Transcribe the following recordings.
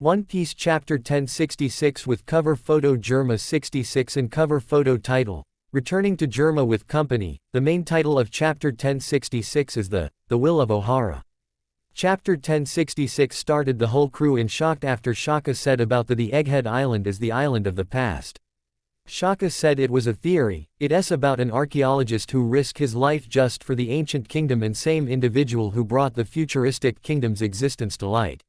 One Piece Chapter 1066 with cover photo Germa 66 and cover photo title, Returning to Germa with Company. The main title of Chapter 1066 is The Will of Ohara. Chapter 1066 started the whole crew in shock after Shaka said about the Egghead Island is the island of the past. Shaka said it was a theory, it's about an archaeologist who risked his life just for the ancient kingdom and same individual who brought the futuristic kingdom's existence to light.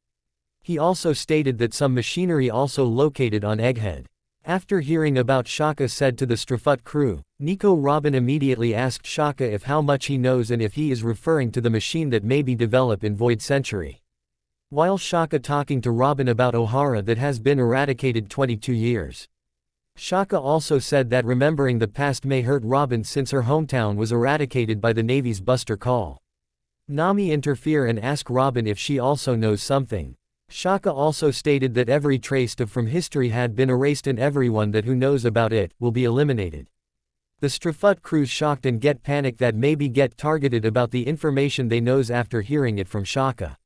He also stated that some machinery also located on Egghead. After hearing about Shaka said to the Strafut crew, Nico Robin immediately asked Shaka if how much he knows and if he is referring to the machine that may be developed in Void Century. While Shaka talking to Robin about Ohara that has been eradicated 22 years. Shaka also said that remembering the past may hurt Robin since her hometown was eradicated by the Navy's Buster Call. Nami interfere and ask Robin if she also knows something. Shaka also stated that every trace of from history had been erased and everyone that who knows about it will be eliminated. The Strafut crew shocked and get panicked that maybe get targeted about the information they knows after hearing it from Shaka.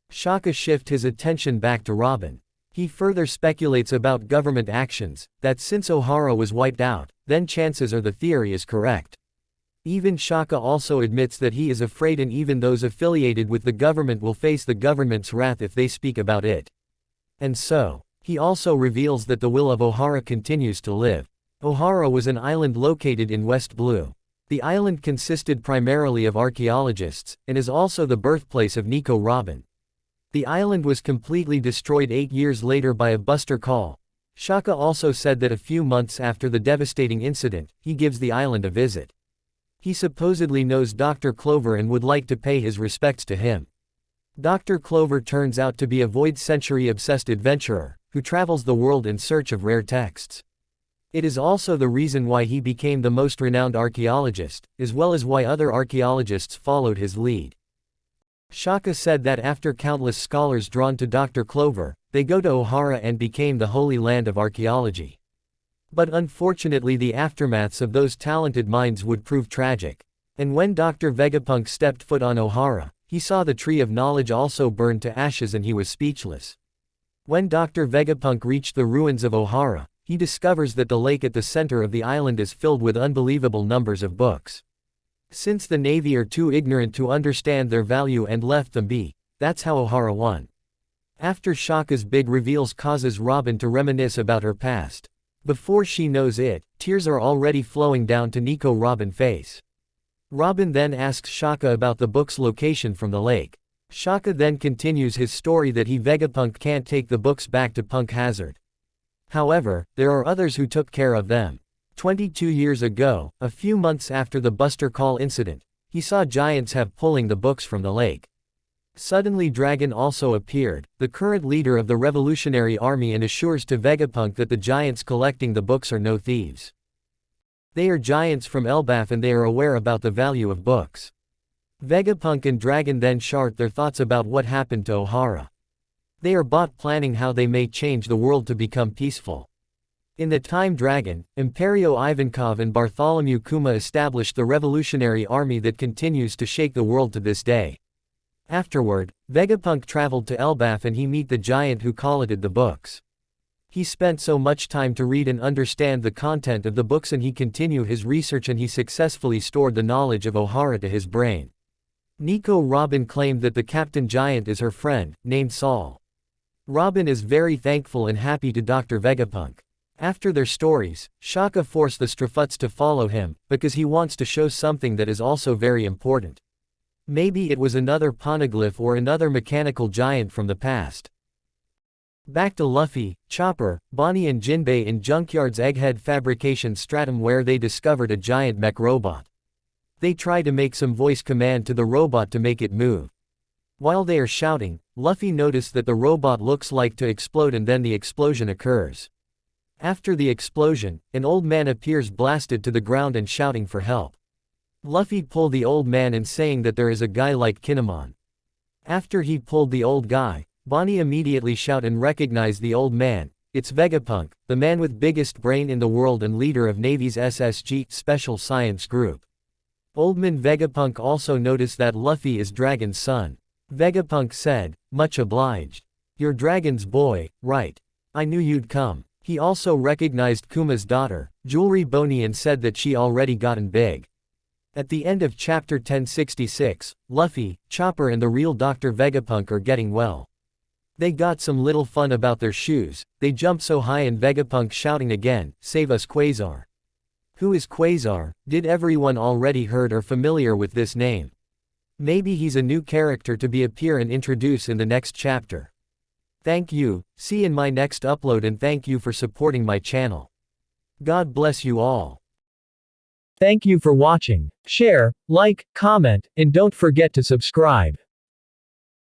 Shaka shift his attention back to Robin. He further speculates about government actions, that since Ohara was wiped out, then chances are the theory is correct. Even Shaka also admits that he is afraid and even those affiliated with the government will face the government's wrath if they speak about it. And so, he also reveals that the will of Ohara continues to live. Ohara was an island located in West Blue. The island consisted primarily of archaeologists, and is also the birthplace of Nico Robin. The island was completely destroyed 8 years later by a Buster Call. Shaka also said that a few months after the devastating incident, he gives the island a visit. He supposedly knows Dr. Clover and would like to pay his respects to him. Dr. Clover turns out to be a Void Century-obsessed adventurer, who travels the world in search of rare texts. It is also the reason why he became the most renowned archaeologist, as well as why other archaeologists followed his lead. Shaka said that after countless scholars drawn to Dr. Clover, they go to Ohara and became the holy land of archaeology. But unfortunately the aftermaths of those talented minds would prove tragic. And when Dr. Vegapunk stepped foot on Ohara, he saw the tree of knowledge also burned to ashes and he was speechless. When Dr. Vegapunk reached the ruins of Ohara, he discovers that the lake at the center of the island is filled with unbelievable numbers of books. Since the Navy are too ignorant to understand their value and left them be, that's how Ohara won. After Shaka's big reveals causes Robin to reminisce about her past. Before she knows it, tears are already flowing down to Nico Robin's face. Robin then asks Shaka about the book's location from the lake. Shaka then continues his story that Vegapunk can't take the books back to Punk Hazard. However, there are others who took care of them. 22 years ago, a few months after the Buster Call incident, he saw giants have pulling the books from the lake. Suddenly Dragon also appeared, the current leader of the Revolutionary Army, and assures to Vegapunk that the giants collecting the books are no thieves. They are giants from Elbaf and they are aware about the value of books. Vegapunk and Dragon then share their thoughts about what happened to Ohara. They are both planning how they may change the world to become peaceful. In the time Dragon, Imperio Ivankov and Bartholomew Kuma established the Revolutionary Army that continues to shake the world to this day. Afterward, Vegapunk traveled to Elbaf and he met the giant who collected the books. He spent so much time to read and understand the content of the books and he continued his research and he successfully stored the knowledge of Ohara to his brain. Nico Robin claimed that the Captain Giant is her friend, named Saul. Robin is very thankful and happy to Dr. Vegapunk. After their stories, Shaka forced the Strafuts to follow him, because he wants to show something that is also very important. Maybe it was another poneglyph or another mechanical giant from the past. Back to Luffy, Chopper, Bonnie and Jinbei in Junkyard's Egghead fabrication stratum where they discovered a giant mech robot. They try to make some voice command to the robot to make it move. While they are shouting, Luffy noticed that the robot looks like to explode and then the explosion occurs. After the explosion, an old man appears blasted to the ground and shouting for help. Luffy pulled the old man and saying that there is a guy like Kinemon. After he pulled the old guy, Bonnie immediately shout and recognize the old man. It's Vegapunk, the man with biggest brain in the world and leader of Navy's SSG Special Science Group. Oldman Vegapunk also noticed that Luffy is Dragon's son. Vegapunk said, "Much obliged." You're Dragon's boy, right? I knew you'd come. He also recognized Kuma's daughter, Jewelry Boney, and said that she already gotten big. At the end of chapter 1066, Luffy, Chopper and the real Dr. Vegapunk are getting well. They got some little fun about their shoes, they jump so high and Vegapunk shouting again, "Save us Quasar." Who is Quasar? Did everyone already heard or familiar with this name? Maybe he's a new character to be appear and introduce in the next chapter. Thank you, see in my next upload, and thank you for supporting my channel. God bless you all. Thank you for watching. Share, like, comment, and don't forget to subscribe.